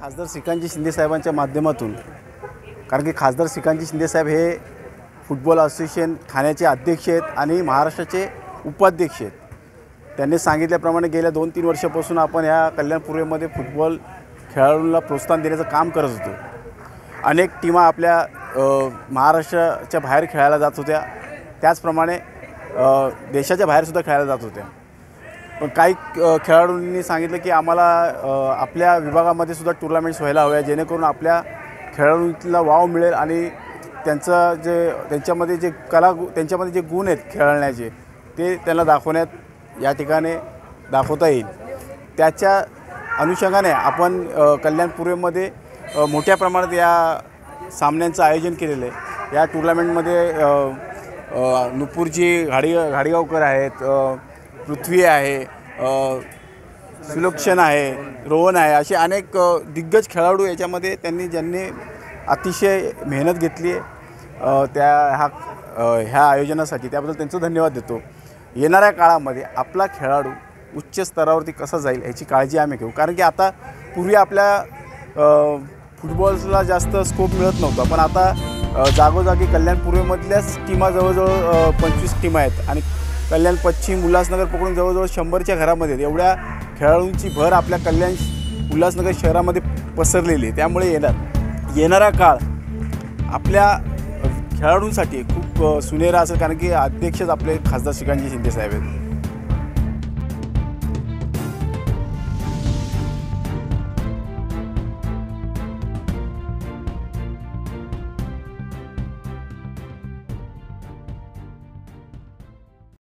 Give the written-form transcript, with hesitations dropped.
खासदार श्रीकांतजी शिंदे साहेबांच्या माध्यमातून, कारण की खासदार श्रीकांतजी शिंदे साहेब हे फुटबॉल असोसिएशन ठाण्याचे अध्यक्ष आहेत आणि महाराष्ट्राचे उपाध्यक्ष आहेत. त्यांनी सांगितल्याप्रमाणे गेल्या 2-3 वर्षापासून आपण ह्या कल्याणपूर्वेमध्ये फुटबॉल खेळाडूंना प्रोत्साहन देण्याचं काम करत होतो. अनेक टीमा आपल्या महाराष्ट्राच्या बाहेर खेळायला जात होत्या, त्याचप्रमाणे देशाच्या बाहेरसुद्धा खेळायला जात होत्या. पण काही खेळाडूंनी सांगितलं की आम्हाला आपल्या विभागामध्ये सुद्धा टुर्नामेंट्स व्हायला हव्या, जेणेकरून आपल्या खेळाडूंना वाव मिळेल आणि त्यांच्यामध्ये जे गुण आहेत खेळण्याचे ते त्यांना दाखवण्यात या ठिकाणी दाखवता येईल. त्याच्या अनुषंगाने आपण कल्याणपूर्वेमध्ये मोठ्या प्रमाणात या सामन्यांचं आयोजन केलेलं आहे. या टुर्नामेंटमध्ये नुपूरजी घाडीगावकर आहेत, पृथ्वी आहे, सुलक्षण आहे, रोहन आहे, असे अनेक दिग्गज खेळाडू याच्यामध्ये ज्यांनी अतिशय मेहनत घेतली आहे ह्या आयोजनासाठी. त्याबद्दल त्यांचं धन्यवाद देतो. येणाऱ्या काळामध्ये आपला खेळाडू उच्च स्तरावरती कसा जाईल याची काळजी आम्ही घेऊ. कारण की आता पूर्वी आपल्या फुटबॉलला जास्त स्कोप मिळत नव्हता, पण आता जागोजागी कल्याणपूर्वेमधल्याच टीमा जवळजवळ 25 टीमा आहेत आणि कल्याण पश्चिम, उल्हासनगर पकडून जवळजवळ 100च्या घरामध्ये एवढ्या खेळाडूंची भर आपल्या कल्याण उल्हासनगर शहरामध्ये पसरलेली आहे. त्यामुळे येणारा काळ आपल्या खेळाडूंसाठी खूप सुनहरा असेल, कारण की अध्यक्षच आपले खासदार श्रीकांतजी शिंदे साहेब आहेत.